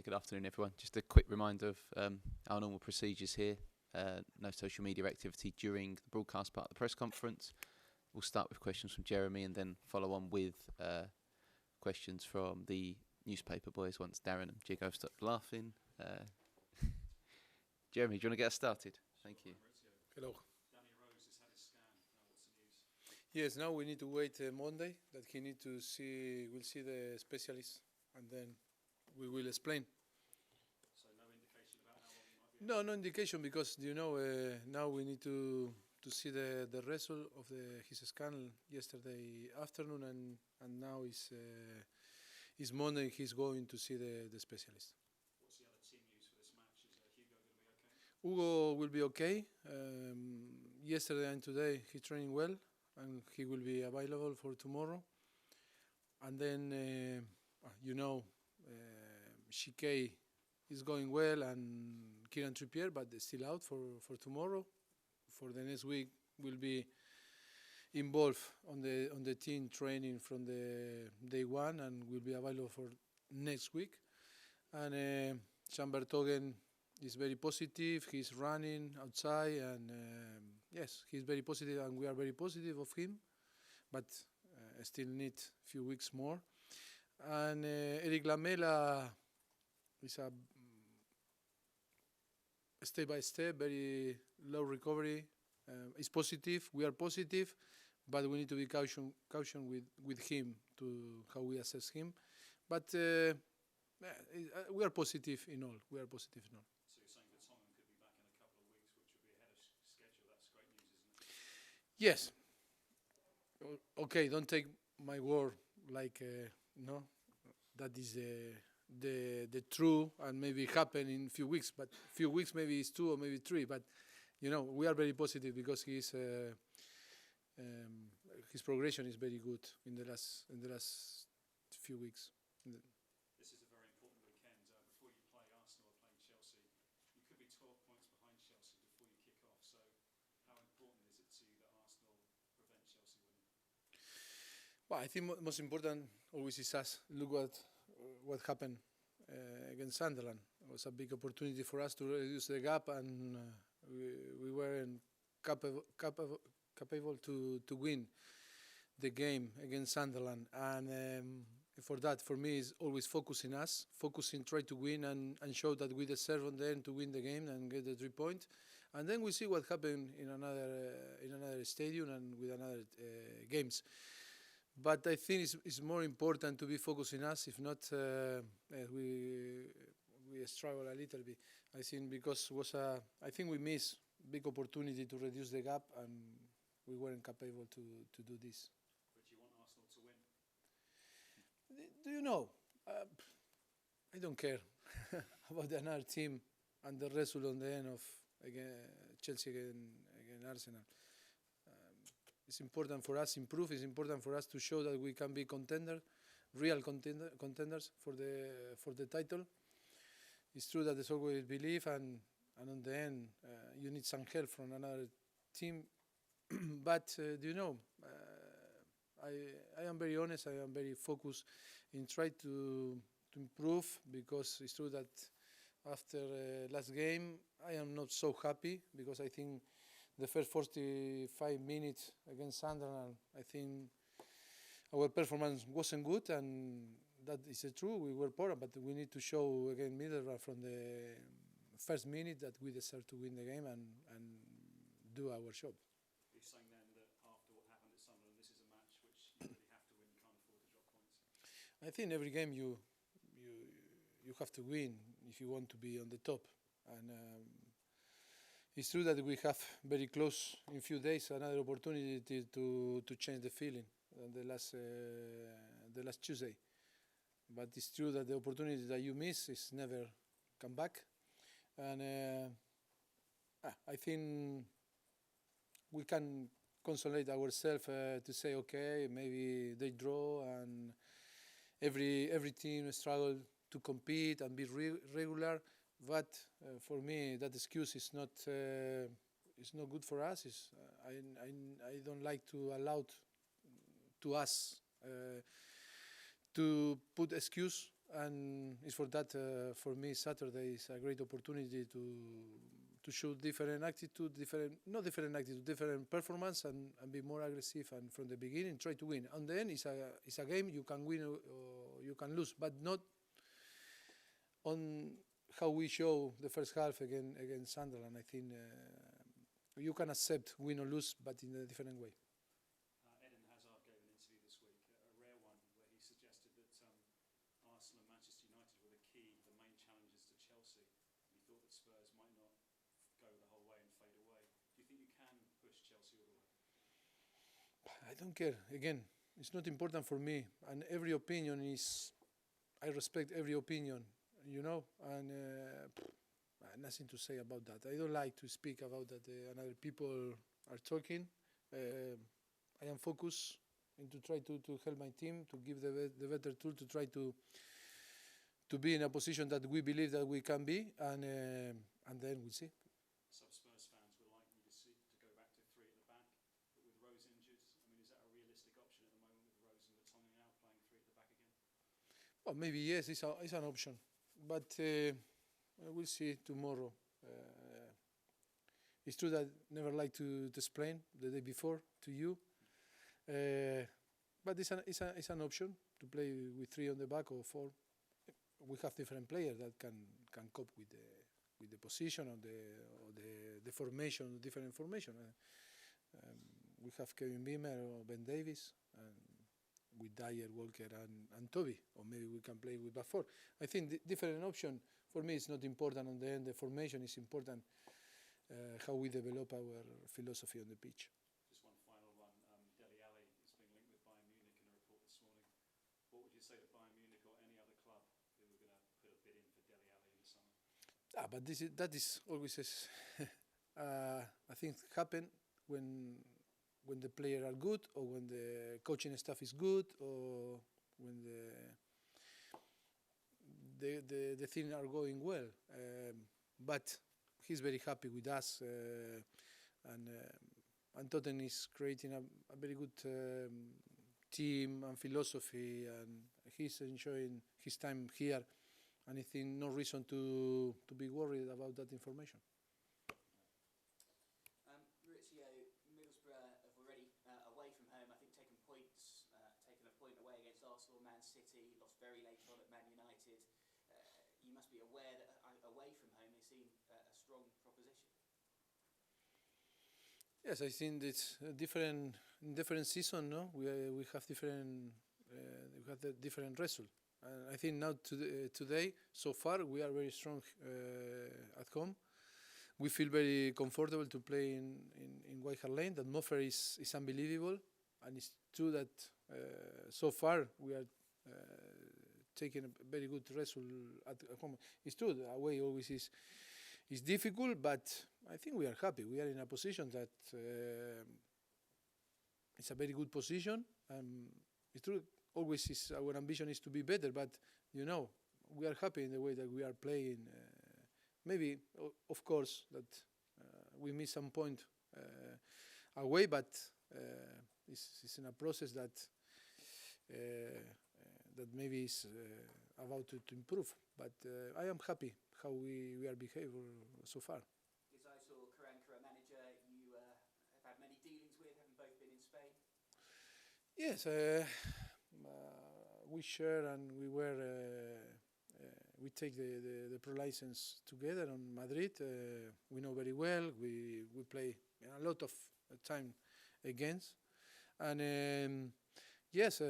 good afternoon, everyone. Just a quick reminder of our normal procedures here. No social media activity during the broadcast part of the press conference. We'll start with questions from Jeremy and then follow on with questions from the newspaper boys once Darren and Jigo have stopped laughing. Jeremy, do you want to get us started? Thank you. Hello. Yes, now we need to wait Monday that he need to see. We'll see the specialist, and then we will explain. So no indication about how long he might be? No indication because now we need to see the result of his scan yesterday afternoon, and now is Monday. He's going to see the specialist. What's the other team news for this match? Is Hugo going to be okay? Hugo will be okay. Yesterday and today he's training well, and he will be available for tomorrow. And then, Shikei is going well, and Kieran Trippier, but they're still out for tomorrow. For the next week, will be involved on the team training from the day one, and will be available for next week. And Jean Bertogen is very positive. He's running outside, and yes, he's very positive, and we are very positive of him. But still need a few weeks more. And Eric Lamela is a step by step, very low recovery. It's positive. We are positive, but we need to be caution with him to how we assess him. But we are positive in all. So you're saying that Tottenham could be back in a couple of weeks, which would be ahead of schedule. That's great news, isn't it? Yes. Okay, don't take my word like no. That is the true, and maybe happen in few weeks. But few weeks maybe it's 2 or maybe 3. But we are very positive because his progression is very good in the last few weeks. This is a very important weekend. Before you play Arsenal or playing Chelsea, you could be 12 points behind Chelsea before you kick off. So how important is it to you that Arsenal prevent Chelsea winning? Well, I think most important always is us. Look what happened against Sunderland. It was a big opportunity for us to reduce the gap, and we weren't capable to win the game against Sunderland. And for me, is always focusing, try to win and show that we deserve on the end to win the game and get the 3 points. And then we see what happened in another stadium and with another games. But I think it's more important to be focusing us. If not, we struggle a little bit. I think because I think we missed big opportunity to reduce the gap, and we weren't capable to do this. But you want Arsenal to win? Do you know? I don't care about another team and the result on the end of Chelsea against Arsenal. It's important for us to improve. It's important for us to show that we can be real contenders for the title. It's true that there's always belief, and on the end, you need some help from another team. But I am very honest. I am very focused in trying to improve, because it's true that after last game, I am not so happy, because I think the first 45 minutes against Sunderland, I think our performance wasn't good, and that is true. We were poor, but we need to show again Middlesbrough from the first minute that we deserve to win the game and do our job. Are you saying then that after what happened at Sunderland, this is a match which you really have to win, you can't afford to drop points? I think every game you have to win if you want to be on the top. And it's true that we have very close in few days another opportunity to change the feeling the last Tuesday. But it's true that the opportunity that you miss is never come back. And I think we can consolate ourselves to say, okay, maybe they draw, and every team struggle to compete and be regular. But for me, that excuse is not good for us. I don't like to allow to us to put excuse and it's for that for me Saturday is a great opportunity to show different attitude, different performance, and be more aggressive, and from the beginning try to win. And then it's a game you can win or you can lose, but not on how we show the first half against Sunderland. I think you can accept win or lose, but in a different way. Eden Hazard gave an interview this week, a rare one, where he suggested that Arsenal and Manchester United were the main challenges to Chelsea. He thought that Spurs might not go the whole way and fade away. Do you think you can push Chelsea all the way? I don't care. Again, it's not important for me, and every opinion is. I respect every opinion, and nothing to say about that. I don't like to speak about that. And other people are talking. I am focused to try to help my team, to give the better tool, to try to be in a position that we believe that we can be, and then we'll see. Some Spurs fans would like you to go back to three at the back, but with Rose injured, I mean, is that a realistic option at the moment with Rose and Vertonghen out playing three at the back again? Well, maybe yes, it's an option, but we'll see tomorrow. It's true that I never like to explain the day before to you, but it's an option to play with three on the back or four. We have different players that can cope with the position or the formation, different formation. We have Kevin Beamer or Ben Davies, and with Dyer, Walker, and Toby, or maybe we can play with back four. I think the different option for me is not important. On the end, the formation is important. How we develop our philosophy on the pitch. Just one final one. Dele Alli is being linked with Bayern Munich in a report this morning. What would you say to Bayern Munich or any other club who were going to put a bid in for Dele Alli in the summer? But that is always I think happen when the players are good, or when the coaching staff is good, or when the things are going well. But he's very happy with us, and Tottenham is creating a very good team and philosophy, and he's enjoying his time here, and I think no reason to be worried about that information. Mauricio, Middlesbrough have already, away from home, I think taken a point away against Arsenal, Man City, lost very late on at Man United. You must be aware that away from home they seem a strong proposition. Yes, I think it's different season. No, we have the different result. And I think now today, so far, we are very strong at home. We feel very comfortable to play in White Hart Lane. The atmosphere is unbelievable, and it's true that so far we are taking a very good result at home. It's true that away always is difficult, but I think we are happy. We are in a position that it's a very good position. It's true, always our ambition is to be better, but we are happy in the way that we are playing. Maybe, of course, that we miss some point away, but it's in a process that maybe is about to improve. But I am happy how we are behaving so far. Is Aitor Karanka a manager you have had many dealings with, having both been in Spain? Yes, we share, and we take the pro license together on Madrid. We know very well. We play a lot of time against, and yes,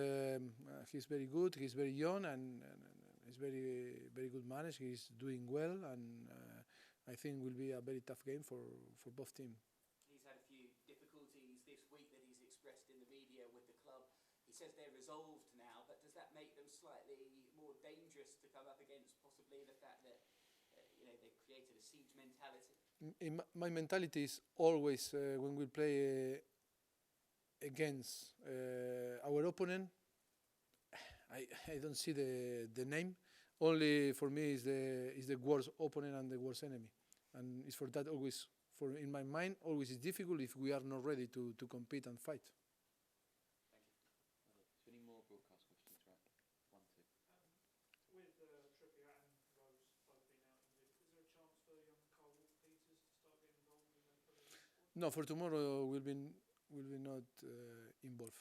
he's very good. He's very young, and he's very good manager. He's doing well, and I think will be a very tough game for both teams. He's had a few difficulties this week that he's expressed in the media with the club. He says they're resolved now, but does that make them slightly more dangerous to come up against, possibly the fact that they've created a siege mentality? My mentality is always when we play against our opponent, I don't see the name. Only for me is the worst opponent and the worst enemy, and it's for that always. In my mind, always is difficult if we are not ready to compete and fight. Thank you. Any more broadcast questions? Right, 1, 2. With No, for tomorrow will be not involved.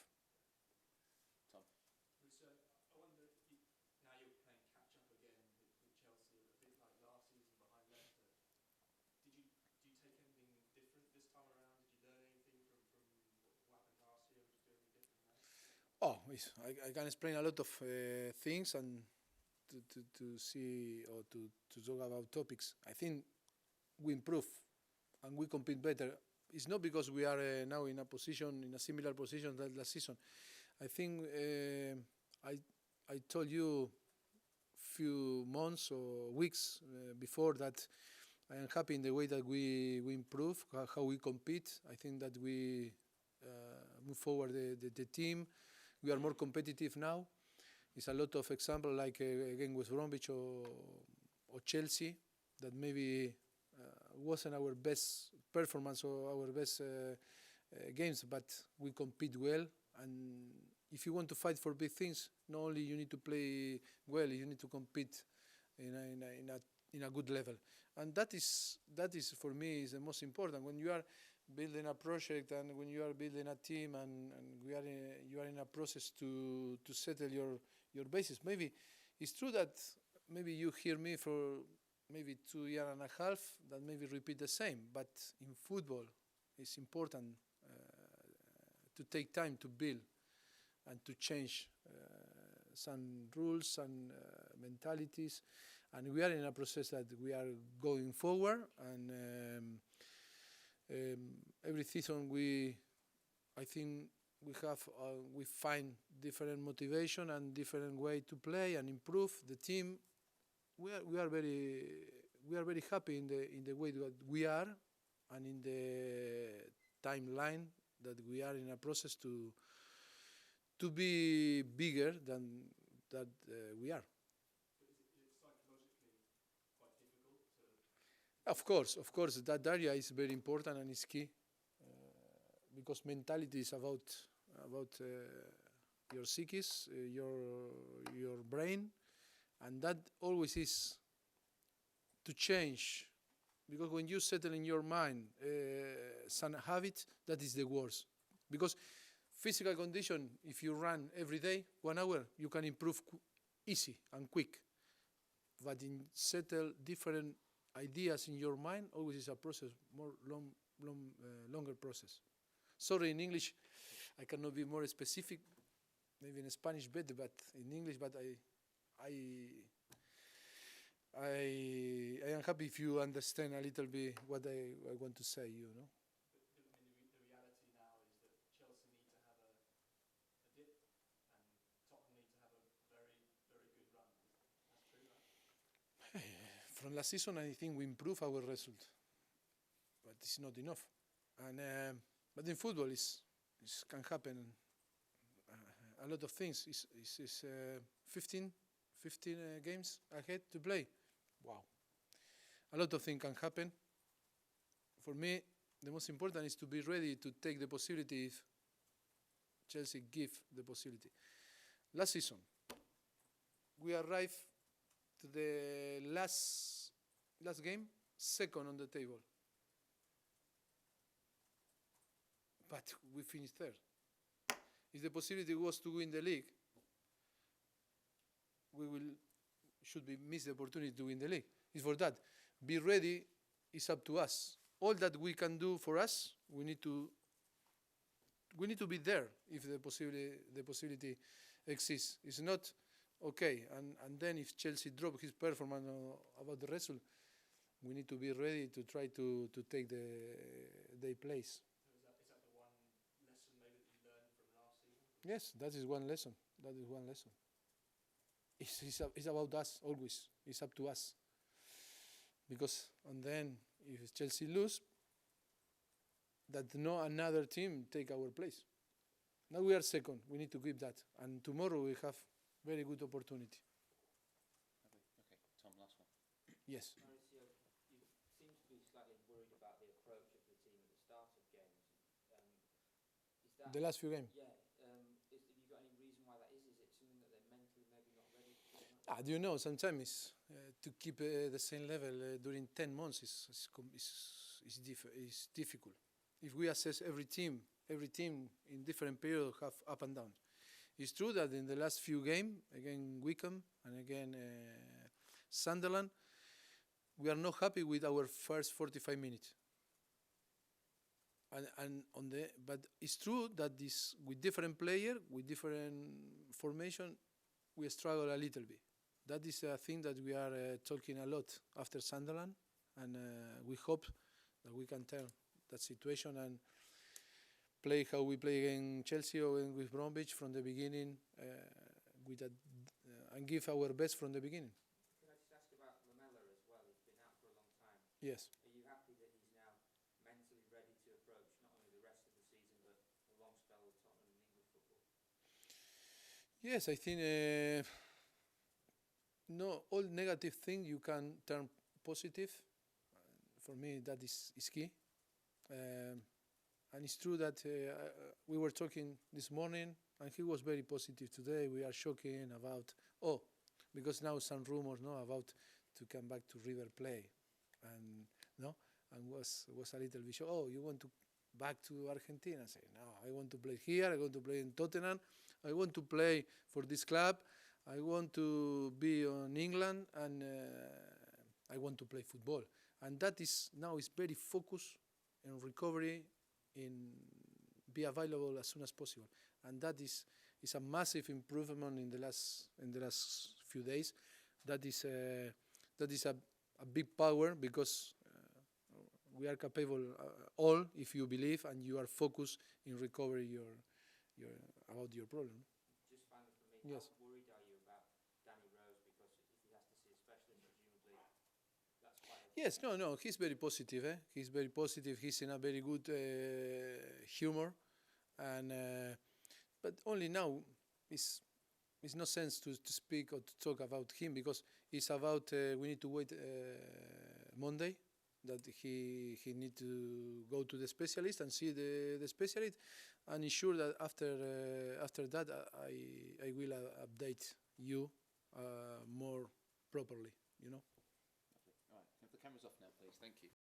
Tom. Mauricio, I wonder, now you're playing catch up again with Chelsea, a bit like last season behind Leicester. Do you take anything different this time around? Did you learn anything from what happened last year? Would you do anything different now? Oh, I can explain a lot of things and to see or to talk about topics. I think we improve and we compete better. It's not because we are now in a similar position that last season. I think I told you few months or weeks before that I am happy in the way that we improve, how we compete. I think that we move forward the team. We are more competitive now. It's a lot of example like again with Bromwich or Chelsea that maybe wasn't our best performance or our best games, but we compete well. And if you want to fight for big things, not only you need to play well, you need to compete in a good level. And that is for me is the most important. When you are building a project and when you are building a team and you are in a process to settle your basis. Maybe it's true that maybe you hear me for maybe 2 years and a half that maybe repeat the same, but in football it's important to take time to build and to change some rules and mentalities, and we are in a process that we are going forward, and every season I think we find different motivation and different way to play and improve the team. We are very happy in the way that we are and in the timeline that we are in a process to be bigger than that we are. But is it psychologically quite difficult to... Of course, that area is very important and is key because mentality is about your psyches, your brain, and that always is to change. Because when you settle in your mind some habit, that is the worst. Because physical condition, if you run every day 1 hour, you can improve easy and quick. But in settle different ideas in your mind, always is a process, longer process. Sorry, in English, I cannot be more specific. Maybe in Spanish better, but in English. But I am happy if you understand a little bit what I want to say. You know. But I mean, the reality now is that Chelsea need to have a dip, and Tottenham need to have a very, very good run. That's true, right? From last season, I think we improved our result, but it's not enough. And but in football, it can happen. A lot of things. It's 15 games ahead to play. Wow. A lot of things can happen. For me, the most important is to be ready to take the possibility if Chelsea give the possibility. Last season, we arrived to the last game, second on the table. But we finished third. If the possibility was to win the league, should be miss the opportunity to win the league. It's for that. Be ready is up to us. All that we can do for us, we need to be there if the possibility exists. It's not okay. And then if Chelsea drop his performance about the result, we need to be ready to try to take their place. So is that the one lesson maybe that you learned from last season? Yes, that is one lesson. It's about us always. It's up to us. Because and then if Chelsea lose, that no another team take our place. Now we are second. We need to keep that. And tomorrow we have very good opportunity. Okay, Tom, last one. Yes. Mauricio, you seem to be slightly worried about the approach of the team at the start of games. Is that The last few games. Yeah. Have you got any reason why that is? Is it something that they're mentally maybe not ready to do? Do you know, sometimes to keep the same level during 10 months is difficult. if we assess every team in different periods have up and down. It's true that in the last few games, again Wickham and again Sunderland, we are not happy with our first 45 minutes. But it's true that this with different players, with different formation, we struggle a little bit. That is a thing that we are talking a lot after Sunderland, and we hope that we can turn that situation and play how we play against Chelsea or with Bromwich from the beginning, and give our best from the beginning. Can I just ask about Lamela as well? He's been out for a long time. Yes. Are you happy that he's now mentally ready to approach not only the rest of the season but a long spell with Tottenham in English football? Yes, I think no, all negative things you can turn positive. For me, that is key. And it's true that we were talking this morning, and he was very positive today. We are shocking about, because now some rumors about to come back to River play, and was a little bit shocked. Oh, you want to back to Argentina? I say, no, I want to play here. I want to play in Tottenham. I want to play for this club. I want to be in England, and I want to play football. And that is now is very focused in recovery, in be available as soon as possible. And that is a massive improvement in the last few days. That is a big power, because we are capable all, if you believe and you are focused in recovery about your problem. Just finally for me, Yes. how worried are you about Danny Rose? Because if he has to see a specialist, presumably that's quite a... Yes, no, he's very positive. He's very positive. He's in a very good humor, and but only now it's no sense to speak or to talk about him, because it's about we need to wait Monday that he need to go to the specialist and see the specialist, and ensure that after that I will update you more properly. Lovely. All right, have the cameras off now, please. Thank you.